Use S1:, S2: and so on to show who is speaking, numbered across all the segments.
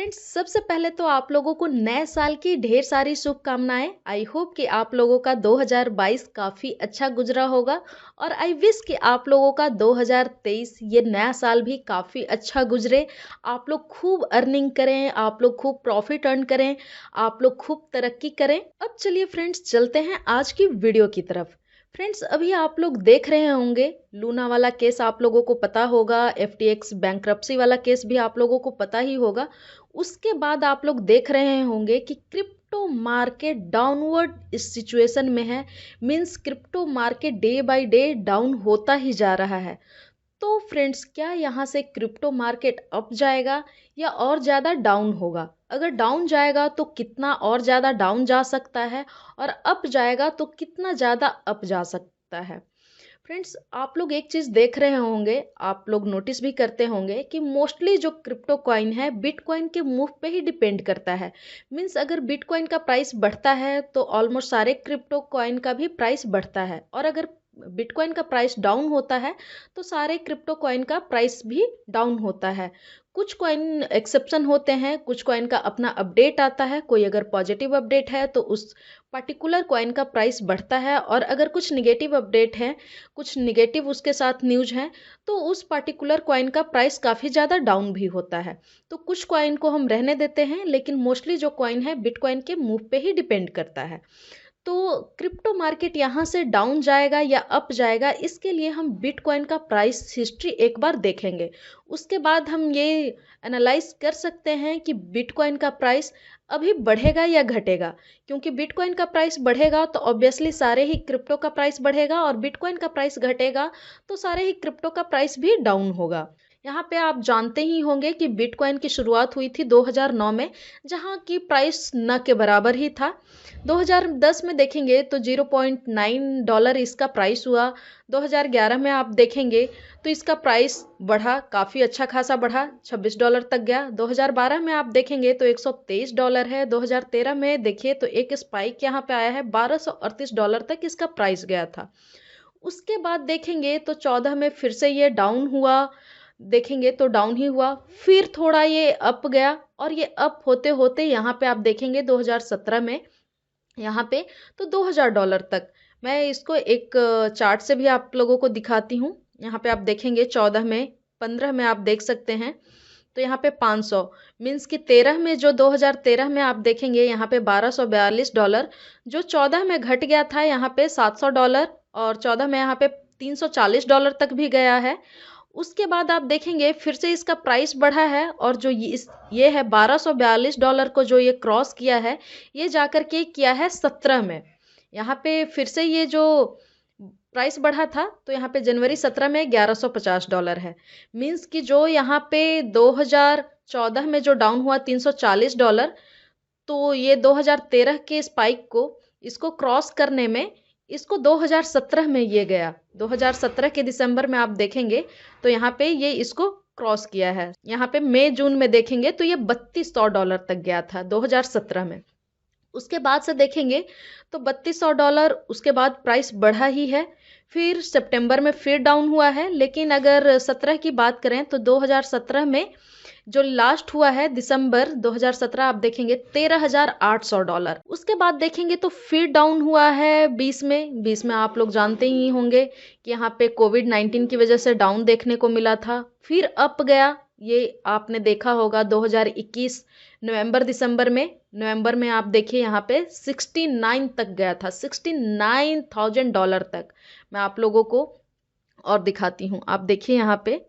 S1: Friends, सबसे पहले तो आप लोगों को नए साल की ढेर सारी शुभकामनाएं। आई होप कि आप लोगों का 2022 काफ़ी अच्छा गुजरा होगा और आई विश कि आप लोगों का 2023 ये नया साल भी काफ़ी अच्छा गुजरे। आप लोग खूब अर्निंग करें, आप लोग खूब प्रॉफिट अर्न करें, आप लोग खूब तरक्की करें। अब चलिए फ्रेंड्स, चलते हैं आज की वीडियो की तरफ। फ्रेंड्स, अभी आप लोग देख रहे होंगे लूना वाला केस, आप लोगों को पता होगा। FTX बैंक्रप्सी वाला केस भी आप लोगों को पता ही होगा। उसके बाद आप लोग देख रहे होंगे कि क्रिप्टो मार्केट डाउनवर्ड इस सिचुएशन में है। Means crypto market day by day down होता ही जा रहा है। तो फ्रेंड्स, क्या यहाँ से क्रिप्टो मार्केट अप जाएगा या और ज़्यादा डाउन होगा? अगर डाउन जाएगा तो कितना और ज़्यादा डाउन जा सकता है, और अप जाएगा तो कितना ज़्यादा अप जा सकता है? फ्रेंड्स, आप लोग एक चीज़ देख रहे होंगे, आप लोग नोटिस भी करते होंगे कि मोस्टली जो क्रिप्टो कॉइन है बिटकॉइन के मूव पे ही डिपेंड करता है। मीन्स अगर बिटकॉइन का प्राइस बढ़ता है तो ऑलमोस्ट सारे क्रिप्टो कॉइन का भी प्राइस बढ़ता है, और अगर बिटकॉइन का प्राइस डाउन होता है तो सारे क्रिप्टो कॉइन का प्राइस भी डाउन होता है। कुछ कॉइन एक्सेप्शन होते हैं, कुछ कॉइन का अपना अपडेट आता है। कोई अगर पॉजिटिव अपडेट है तो उस पर्टिकुलर कॉइन का प्राइस बढ़ता है, और अगर कुछ निगेटिव अपडेट है, कुछ निगेटिव उसके साथ न्यूज है, तो उस पर्टिकुलर कॉइन का प्राइस काफ़ी ज़्यादा डाउन भी होता है। तो कुछ कॉइन को हम रहने देते हैं, लेकिन मोस्टली जो कॉइन है बिटकॉइन के मूव पे ही डिपेंड करता है। तो क्रिप्टो मार्केट यहाँ से डाउन जाएगा या अप जाएगा, इसके लिए हम बिटकॉइन का प्राइस हिस्ट्री एक बार देखेंगे। उसके बाद हम ये एनालाइज कर सकते हैं कि बिटकॉइन का प्राइस अभी बढ़ेगा या घटेगा। क्योंकि बिटकॉइन का प्राइस बढ़ेगा तो ऑब्वियसली सारे ही क्रिप्टो का प्राइस बढ़ेगा, और बिटकॉइन का प्राइस घटेगा तो सारे ही क्रिप्टो का प्राइस भी डाउन होगा। यहाँ पे आप जानते ही होंगे कि बिटकॉइन की शुरुआत हुई थी 2009 में, जहाँ की प्राइस न के बराबर ही था। 2010 में देखेंगे तो $0.9 इसका प्राइस हुआ। 2011 में आप देखेंगे तो इसका प्राइस बढ़ा, काफ़ी अच्छा खासा बढ़ा, $26 तक गया। 2012 में आप देखेंगे तो $123 है। 2013 में देखिए तो एक स्पाइक यहाँ पे आया है, $1238 तक इसका प्राइस गया था। उसके बाद देखेंगे तो 14 में फिर से ये डाउन हुआ, देखेंगे तो डाउन ही हुआ, फिर थोड़ा ये अप गया, और ये अप होते होते यहाँ पे आप देखेंगे 2017 में यहाँ पे तो $2000 तक। मैं इसको एक चार्ट से भी आप लोगों को दिखाती हूँ। यहाँ पे आप देखेंगे 14 में, 15 में आप देख सकते हैं, तो यहाँ पे 500, मीन्स कि 13 में, जो 2013 में आप देखेंगे यहाँ पे $1242, जो 14 में घट गया था यहाँ पे $700, और 14 में यहाँ पे $340 तक भी गया है। उसके बाद आप देखेंगे फिर से इसका प्राइस बढ़ा है, और जो ये है $1242 को जो ये क्रॉस किया है, ये जाकर के किया है 17 में। यहाँ पे फिर से ये जो प्राइस बढ़ा था तो यहाँ पे जनवरी 17 में $1150 है। मीन्स कि जो यहाँ पे 2014 में जो डाउन हुआ $340, तो ये 2013 के स्पाइक को, इसको क्रॉस करने में, इसको 2017 में ये गया। 2017 के दिसंबर में आप देखेंगे तो यहाँ पे ये इसको क्रॉस किया है। यहाँ पे मई जून में देखेंगे तो ये $3200 तक गया था 2017 में। उसके बाद से देखेंगे तो $3200, उसके बाद प्राइस बढ़ा ही है। फिर सितंबर में फिर डाउन हुआ है, लेकिन अगर 17 की बात करें तो 2017 में जो लास्ट हुआ है दिसंबर 2017, आप देखेंगे $13,800। उसके बाद देखेंगे तो फिर डाउन हुआ है 20 में। 20 में आप लोग जानते ही होंगे कि यहाँ पे कोविड-19 की वजह से डाउन देखने को मिला था। फिर अप गया, ये आपने देखा होगा 2021 नवंबर दिसंबर में। नवंबर में आप देखिए यहाँ पे 69 तक गया था, $69,000 तक। मैं आप लोगों को और दिखाती हूँ। आप देखिए यहाँ पे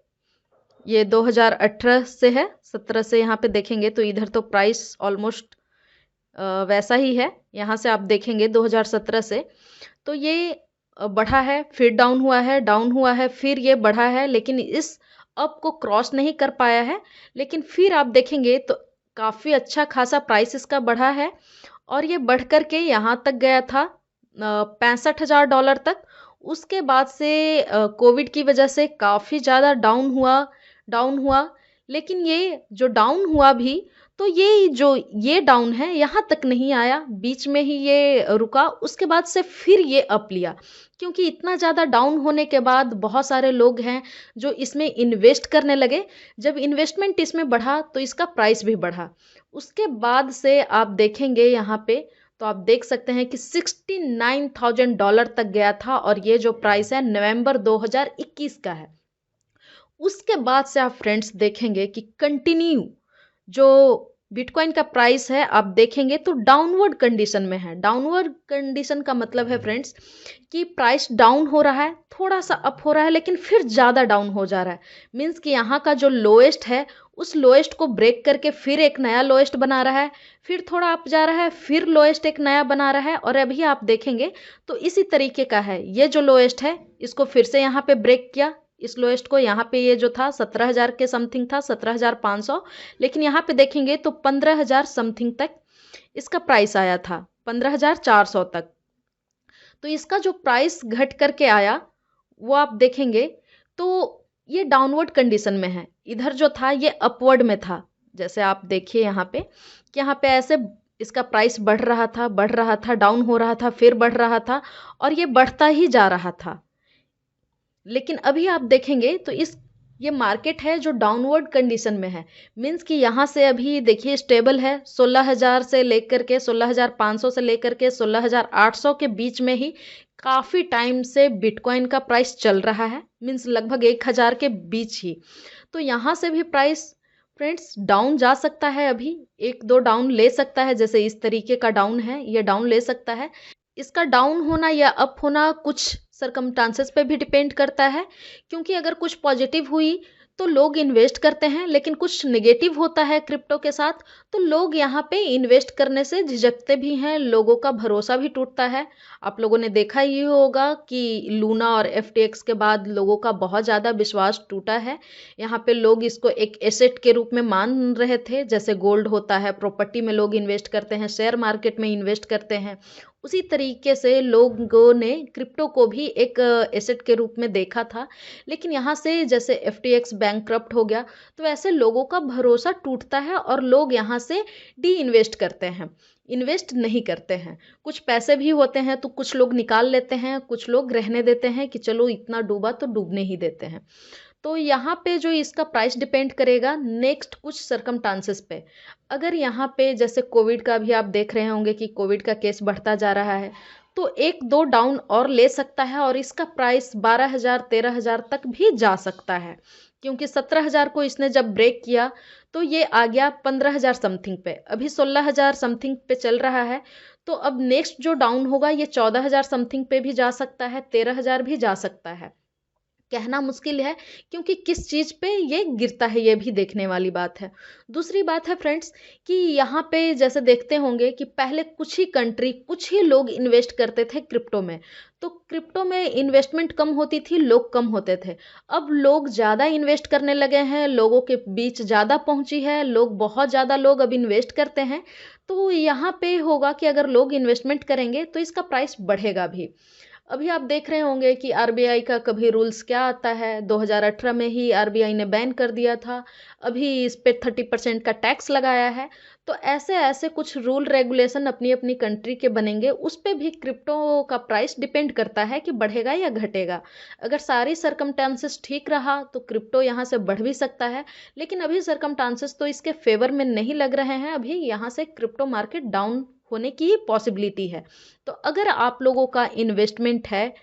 S1: ये 2018 से है, 17 से यहाँ पे देखेंगे तो इधर तो प्राइस ऑलमोस्ट वैसा ही है। यहाँ से आप देखेंगे 2017 से तो ये बढ़ा है, फिर डाउन हुआ है, डाउन हुआ है, फिर ये बढ़ा है, लेकिन इस अप को क्रॉस नहीं कर पाया है। लेकिन फिर आप देखेंगे तो काफ़ी अच्छा खासा प्राइस इसका बढ़ा है, और ये बढ़ कर के यहाँ तक गया था $65,000 तक। उसके बाद से कोविड की वजह से काफ़ी ज़्यादा डाउन हुआ। लेकिन ये जो डाउन हुआ भी, तो ये डाउन है यहाँ तक नहीं आया, बीच में ही ये रुका, उसके बाद से फिर ये अप लिया। क्योंकि इतना ज़्यादा डाउन होने के बाद बहुत सारे लोग हैं जो इसमें इन्वेस्ट करने लगे। जब इन्वेस्टमेंट इसमें बढ़ा तो इसका प्राइस भी बढ़ा। उसके बाद से आप देखेंगे यहाँ पे, तो आप देख सकते हैं कि $69,000 तक गया था, और ये जो प्राइस है नवंबर 2021 का है। उसके बाद से आप फ्रेंड्स देखेंगे कि कंटिन्यू जो बिटकॉइन का प्राइस है आप देखेंगे तो डाउनवर्ड कंडीशन में है। डाउनवर्ड कंडीशन का मतलब है फ्रेंड्स कि प्राइस डाउन हो रहा है, थोड़ा सा अप हो रहा है, लेकिन फिर ज़्यादा डाउन हो जा रहा है। मीन्स कि यहाँ का जो लोएस्ट है उस लोएस्ट को ब्रेक करके फिर एक नया लोएस्ट बना रहा है, फिर थोड़ा अप जा रहा है, फिर लोएस्ट एक नया बना रहा है। और अभी आप देखेंगे तो इसी तरीके का है। ये जो लोएस्ट है इसको फिर से यहाँ पे ब्रेक किया, इस लोएस्ट को। यहाँ पे ये जो था 17,000 के समथिंग था, 17,500, लेकिन यहाँ पे देखेंगे तो 15,000 समथिंग तक इसका प्राइस आया था, 15,400 तक। तो इसका जो प्राइस घट करके आया वो आप देखेंगे तो ये डाउनवर्ड कंडीशन में है। इधर जो था ये अपवर्ड में था। जैसे आप देखिए यहाँ पे कि यहाँ पे ऐसे इसका प्राइस बढ़ रहा था, डाउन हो रहा था, फिर बढ़ रहा था, और ये बढ़ता ही जा रहा था। लेकिन अभी आप देखेंगे तो ये मार्केट है जो डाउनवर्ड कंडीशन में है। मीन्स कि यहाँ से अभी देखिए स्टेबल है, 16,000 से लेकर के 16,500 से लेकर के 16,800 के बीच में ही काफ़ी टाइम से बिटकॉइन का प्राइस चल रहा है। मीन्स लगभग 1,000 के बीच ही। तो यहाँ से भी प्राइस फ्रेंड्स डाउन जा सकता है, अभी 1-2 डाउन ले सकता है। जैसे इस तरीके का डाउन है, ये डाउन ले सकता है। इसका डाउन होना या अप होना कुछ सरकमस्टांसेस पे भी डिपेंड करता है। क्योंकि अगर कुछ पॉजिटिव हुई तो लोग इन्वेस्ट करते हैं, लेकिन कुछ नेगेटिव होता है क्रिप्टो के साथ तो लोग यहाँ पे इन्वेस्ट करने से झिझकते भी हैं, लोगों का भरोसा भी टूटता है। आप लोगों ने देखा ही होगा कि लूना और FTX के बाद लोगों का बहुत ज़्यादा विश्वास टूटा है। यहाँ पे लोग इसको एक एसेट के रूप में मान रहे थे, जैसे गोल्ड होता है, प्रॉपर्टी में लोग इन्वेस्ट करते हैं, शेयर मार्केट में इन्वेस्ट करते हैं। उसी तरीके से लोगों ने क्रिप्टो को भी एक एसेट के रूप में देखा था। लेकिन यहाँ से जैसे FTX बैंकक्रप्ट हो गया तो ऐसे लोगों का भरोसा टूटता है और लोग यहाँ से डी इन्वेस्ट करते हैं, इन्वेस्ट नहीं करते हैं। कुछ पैसे भी होते हैं तो कुछ लोग निकाल लेते हैं, कुछ लोग रहने देते हैं कि चलो इतना डूबा तो डूबने ही देते हैं। तो यहाँ पे जो इसका प्राइस डिपेंड करेगा नेक्स्ट कुछ सरकमस्टांसेस पे। अगर यहाँ पे जैसे कोविड का भी आप देख रहे होंगे कि कोविड का केस बढ़ता जा रहा है, तो 1-2 डाउन और ले सकता है और इसका प्राइस 12,000 13,000 तक भी जा सकता है। क्योंकि 17,000 को इसने जब ब्रेक किया तो ये आ गया 15,000 समथिंग पे, अभी 16,000 समथिंग पे चल रहा है। तो अब नेक्स्ट जो डाउन होगा ये 14,000 समथिंग पे भी जा सकता है, 13,000 भी जा सकता है। कहना मुश्किल है क्योंकि किस चीज़ पे ये गिरता है ये भी देखने वाली बात है। दूसरी बात है फ्रेंड्स कि यहाँ पे जैसे देखते होंगे कि पहले कुछ ही कंट्री, कुछ ही लोग इन्वेस्ट करते थे क्रिप्टो में। तो क्रिप्टो में इन्वेस्टमेंट कम होती थी, लोग कम होते थे। अब लोग ज़्यादा इन्वेस्ट करने लगे हैं, लोगों के बीच ज़्यादा पहुँची है, बहुत ज़्यादा लोग अब इन्वेस्ट करते हैं। तो यहाँ पे होगा कि अगर लोग इन्वेस्टमेंट करेंगे तो इसका प्राइस बढ़ेगा भी। अभी आप देख रहे होंगे कि RBI का कभी रूल्स क्या आता है। 2018 में ही RBI ने बैन कर दिया था, अभी इस पे 30% का टैक्स लगाया है। तो ऐसे ऐसे कुछ रूल रेगुलेशन अपनी अपनी कंट्री के बनेंगे, उस पे भी क्रिप्टो का प्राइस डिपेंड करता है कि बढ़ेगा या घटेगा। अगर सारी सरकमस्टांसेस ठीक रहा तो क्रिप्टो यहाँ से बढ़ भी सकता है, लेकिन अभी सरकमस्टांसेस तो इसके फेवर में नहीं लग रहे हैं। अभी यहाँ से क्रिप्टो मार्केट डाउन होने की पॉसिबिलिटी है। तो अगर आप लोगों का इन्वेस्टमेंट है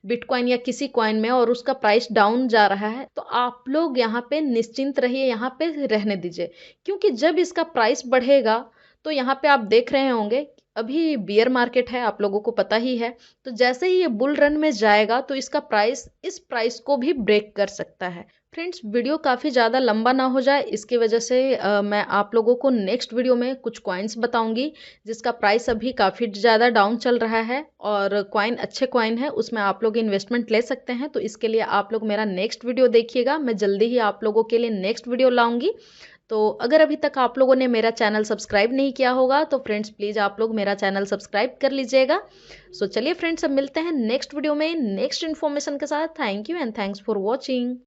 S1: बिटकॉइन या किसी कॉइन में और उसका प्राइस डाउन जा रहा है तो आप लोग यहाँ पे निश्चिंत रहिए, यहाँ पे रहने दीजिए। क्योंकि जब इसका प्राइस बढ़ेगा तो यहाँ पे आप देख रहे होंगे अभी बियर मार्केट है, आप लोगों को पता ही है। तो जैसे ही ये बुल रन में जाएगा तो इसका प्राइस इस प्राइस को भी ब्रेक कर सकता है। फ्रेंड्स वीडियो काफ़ी ज़्यादा लंबा ना हो जाए इसकी वजह से मैं आप लोगों को नेक्स्ट वीडियो में कुछ कॉइन्स बताऊंगी जिसका प्राइस अभी काफ़ी ज़्यादा डाउन चल रहा है और कॉइन अच्छे कॉइन है, उसमें आप लोग इन्वेस्टमेंट ले सकते हैं। तो इसके लिए आप लोग मेरा नेक्स्ट वीडियो देखिएगा, मैं जल्दी ही आप लोगों के लिए नेक्स्ट वीडियो लाऊंगी। तो अगर अभी तक आप लोगों ने मेरा चैनल सब्सक्राइब नहीं किया होगा तो फ्रेंड्स प्लीज़ आप लोग मेरा चैनल सब्सक्राइब कर लीजिएगा। सो चलिए फ्रेंड्स अब मिलते हैं नेक्स्ट वीडियो में नेक्स्ट इन्फॉर्मेशन के साथ। Thank you and thanks for watching.